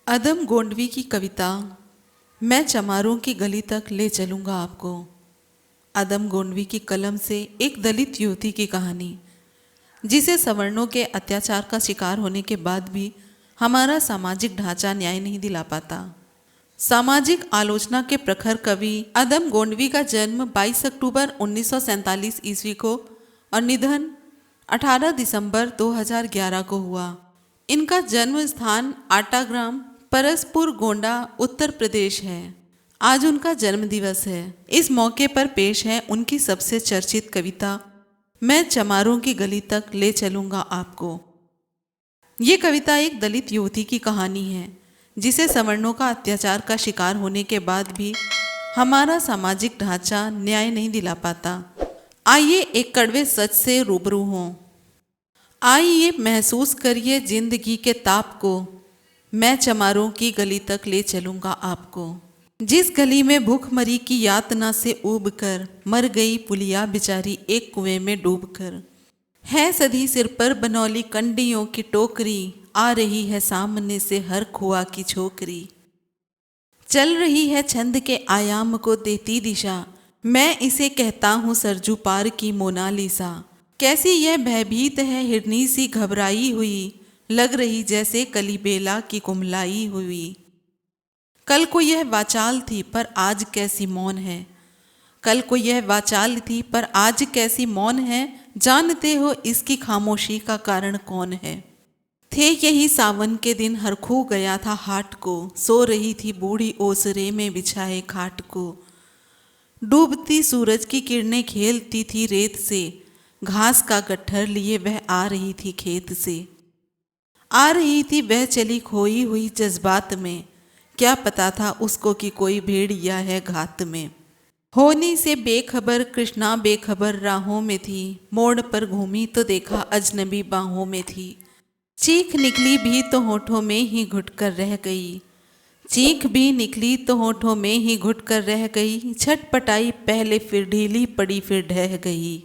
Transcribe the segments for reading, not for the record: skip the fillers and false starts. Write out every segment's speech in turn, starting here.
अदम गोंडवी की कविता मैं चमारों की गली तक ले चलूँगा आपको। अदम गोंडवी की कलम से एक दलित युवती की कहानी, जिसे सवर्णों के अत्याचार का शिकार होने के बाद भी हमारा सामाजिक ढांचा न्याय नहीं दिला पाता। सामाजिक आलोचना के प्रखर कवि अदम गोंडवी का जन्म 22 अक्टूबर 1947 ईस्वी को और निधन 18 दिसंबर 2011 को हुआ। इनका जन्म स्थान आटाग्राम परसपुर गोंडा उत्तर प्रदेश है। आज उनका जन्म दिवस है। इस मौके पर पेश है उनकी सबसे चर्चित कविता मैं चमारों की गली तक ले चलूँगा आपको। ये कविता एक दलित युवती की कहानी है, जिसे सवर्णों का अत्याचार का शिकार होने के बाद भी हमारा सामाजिक ढांचा न्याय नहीं दिला पाता। आइए एक कड़वे सच से रूबरू हों। आइए महसूस करिए जिंदगी के ताप को। मैं चमारों की गली तक ले चलूँगा आपको। जिस गली में भूखमरी की यातना से ऊब कर मर गई पुलिया बेचारी एक कुएं में डूब कर। है सधी सिर पर बनौली कंडियों की टोकरी, आ रही है सामने से हर खुआ की छोकरी। चल रही है छंद के आयाम को देती दिशा, मैं इसे कहता हूँ सरजू पार की मोनालिसा। कैसी यह भयभीत है हिरनी सी घबराई हुई, लग रही जैसे कलीबेला की कुम्हलाई हुई। कल को यह वाचाल थी पर आज कैसी मौन है। कल को यह वाचाल थी पर आज कैसी मौन है। जानते हो इसकी खामोशी का कारण कौन है। थे यही सावन के दिन हरखू गया था हाट को, सो रही थी बूढ़ी ओसरे में बिछाए खाट को। डूबती सूरज की किरणें खेलती थी रेत से, घास का गट्ठर लिए वह आ रही थी खेत से। आ रही थी वह चली खोई हुई जज्बात में, क्या पता था उसको कि कोई भेड़िया है घात में। होने से बेखबर कृष्णा बेखबर राहों में थी, मोड़ पर घूमी तो देखा अजनबी बाहों में थी। चीख निकली भी तो होठों में ही घुट कर रह गई। चीख भी निकली तो होठों में ही घुट कर रह गई। छटपटाई पहले फिर ढीली पड़ी फिर ढह गई।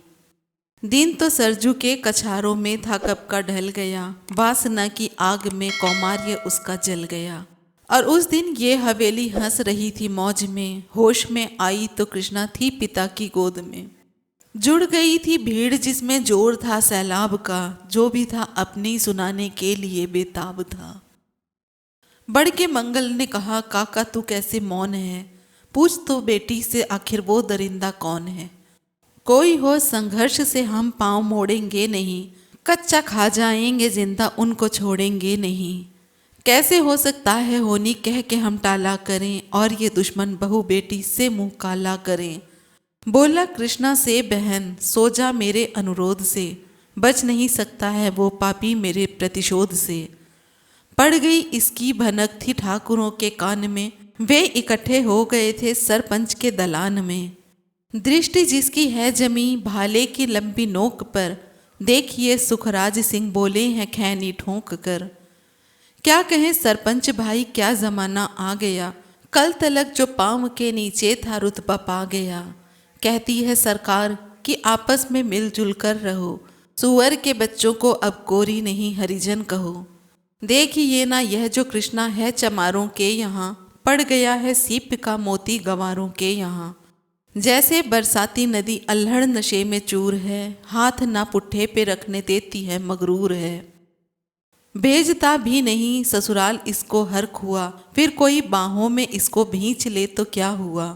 दिन तो सरजू के कछारों में था कब का ढल गया, वासना की आग में कौमार्य उसका जल गया। और उस दिन ये हवेली हंस रही थी मौज में, होश में आई तो कृष्णा थी पिता की गोद में। जुड़ गई थी भीड़ जिसमें जोर था सैलाब का, जो भी था अपनी सुनाने के लिए बेताब था। बढ़ के मंगल ने कहा काका तू कैसे मौन है, पूछ तो बेटी से आखिर वो दरिंदा कौन है। कोई हो संघर्ष से हम पांव मोड़ेंगे नहीं, कच्चा खा जाएंगे जिंदा उनको छोड़ेंगे नहीं। कैसे हो सकता है होनी कह के हम टाला करें, और ये दुश्मन बहू बेटी से मुंह काला करें। बोला कृष्णा से बहन सो जा मेरे अनुरोध से, बच नहीं सकता है वो पापी मेरे प्रतिशोध से। पड़ गई इसकी भनक थी ठाकुरों के कान में, वे इकट्ठे हो गए थे सरपंच के दलान में। दृष्टि जिसकी है जमी भाले की लंबी नोक पर, देखिए सुखराज सिंह बोले हैं खैनी ठोंक कर। क्या कहें सरपंच भाई क्या जमाना आ गया, कल तलक जो पाँव के नीचे था रुतबा पा गया। कहती है सरकार कि आपस में मिलजुल कर रहो, सुअर के बच्चों को अब कोरी नहीं हरिजन कहो। देखिए ना यह जो कृष्णा है चमारों के यहाँ, पड़ गया है सीप का मोती गंवारों के यहाँ। जैसे बरसाती नदी अल्हड़ नशे में चूर है, हाथ ना पुट्ठे पे रखने देती है मगरूर है। भेजता भी नहीं ससुराल इसको हर खुआ, फिर कोई बाहों में इसको भींच ले तो क्या हुआ।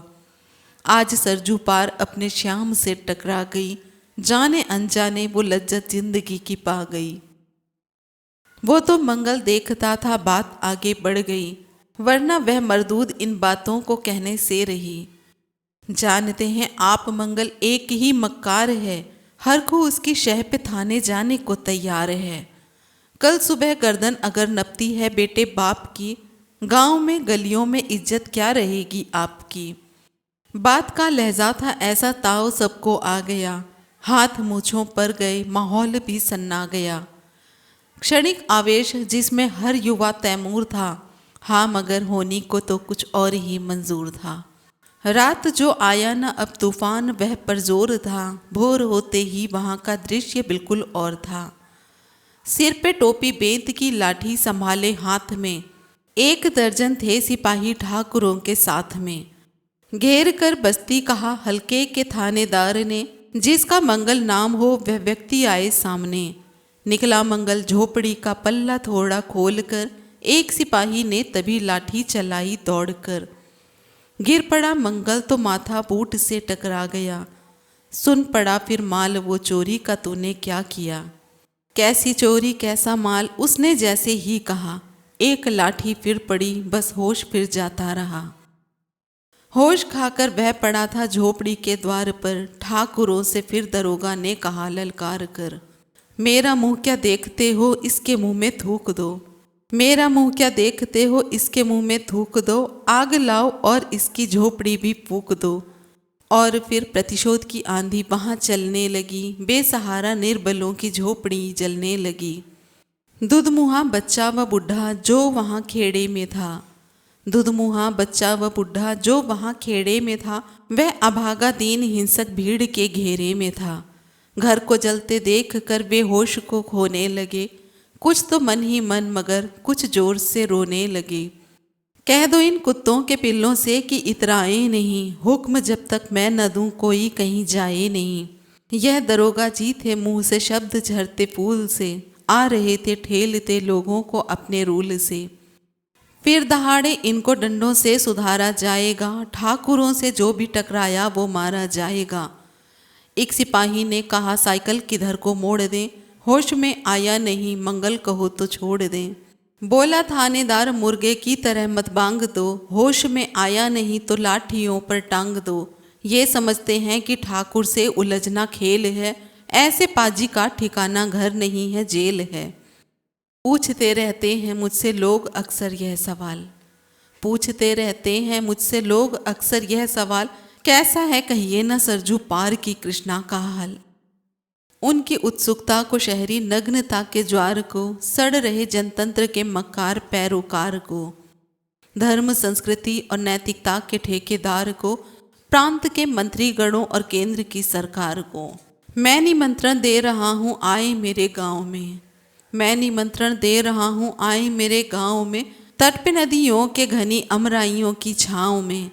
आज सरजू पार अपने श्याम से टकरा गई, जाने अनजाने वो लज्जत जिंदगी की पा गई। वो तो मंगल देखता था बात आगे बढ़ गई, वरना वह मरदूद इन बातों को कहने से रही। जानते हैं आप मंगल एक ही मक्कार है, हर को उसकी शह पे थाने जाने को तैयार है। कल सुबह गर्दन अगर नपती है बेटे बाप की, गांव में गलियों में इज्जत क्या रहेगी आपकी। बात का लहजा था ऐसा ताव सबको आ गया, हाथ मूछों पर गए माहौल भी सन्ना गया। क्षणिक आवेश जिसमें हर युवा तैमूर था, हाँ मगर होनी को तो कुछ और ही मंजूर था। रात जो आया न अब तूफान वह परजोर था, भोर होते ही वहाँ का दृश्य बिल्कुल और था। सिर पे टोपी बेंत की लाठी संभाले हाथ में, एक दर्जन थे सिपाही ठाकुरों के साथ में। घेर कर बस्ती कहा हल्के के थानेदार ने, जिसका मंगल नाम हो वह व्यक्ति आए सामने। निकला मंगल झोपड़ी का पल्ला थोड़ा खोल कर, एक सिपाही ने तभी लाठी चलाई दौड़कर। गिर पड़ा मंगल तो माथा बूट से टकरा गया। सुन पड़ा फिर माल वो चोरी का तूने क्या किया। कैसी चोरी कैसा माल उसने जैसे ही कहा, एक लाठी फिर पड़ी बस होश फिर जाता रहा। होश खाकर वह पड़ा था झोपड़ी के द्वार पर। ठाकुरों से फिर दरोगा ने कहा ललकार कर, मेरा मुंह क्या देखते हो इसके मुंह में थूक दो। मेरा मुंह क्या देखते हो इसके मुंह में थूक दो। आग लाओ और इसकी झोपड़ी भी फूक दो। और फिर प्रतिशोध की आंधी वहाँ चलने लगी। बेसहारा निर्बलों की झोपड़ी जलने लगी। दुधमुहा बच्चा व बूढ़ा जो वहाँ खेड़े में था, दुधमुहा बच्चा व बूढ़ा जो वहाँ खेड़े में था, वह अभागा दीन हिंसक भीड़ के घेरे में था। घर को जलते देख कर वे होश को खोने लगे। कुछ तो मन ही मन मगर कुछ जोर से रोने लगे। कह दो इन कुत्तों के पिल्लों से कि इतराए नहीं, हुक्म जब तक मैं न दूं कोई कहीं जाए नहीं। यह दरोगा जी थे मुंह से शब्द झरते फूल से, आ रहे थे ठेलते लोगों को अपने रूल से। फिर दहाड़े इनको डंडों से सुधारा जाएगा, ठाकुरों से जो भी टकराया वो मारा जाएगा। एक सिपाही ने कहा साइकिल किधर को मोड़ दें, होश में आया नहीं मंगल कहो तो छोड़ दें। बोला थानेदार मुर्गे की तरह मत बांग दो, होश में आया नहीं तो लाठियों पर टांग दो। ये समझते हैं कि ठाकुर से उलझना खेल है, ऐसे पाजी का ठिकाना घर नहीं है जेल है। पूछते रहते हैं मुझसे लोग अक्सर यह सवाल, पूछते रहते हैं मुझसे लोग अक्सर यह सवाल, कैसा है कहिए न सरजू पार की कृष्णा का हाल। उनकी उत्सुकता को शहरी नग्नता के ज्वार को, सड़ रहे जनतंत्र के मक्कार पैरोकार को, धर्म संस्कृति और नैतिकता के ठेकेदार को, प्रांत के मंत्रीगणों और केंद्र की सरकार को। मैं निमंत्रण दे रहा हूँ आए मेरे गांव में, मैं निमंत्रण दे रहा हूँ आए मेरे गांव में, तट पे नदियों के घनी अमराइयों की छाँव में।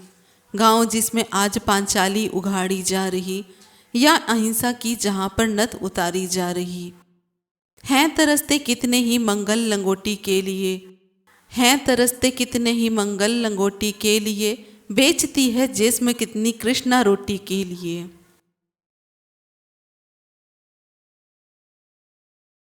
गांव जिसमें आज पांचाली उघाड़ी जा रही, या अहिंसा की जहाँ पर नथ उतारी जा रही। हैं तरसते कितने ही मंगल लंगोटी के लिए, हैं तरसते कितने ही मंगल लंगोटी के लिए, बेचती है जिस्म कितनी कृष्णा रोटी के लिए।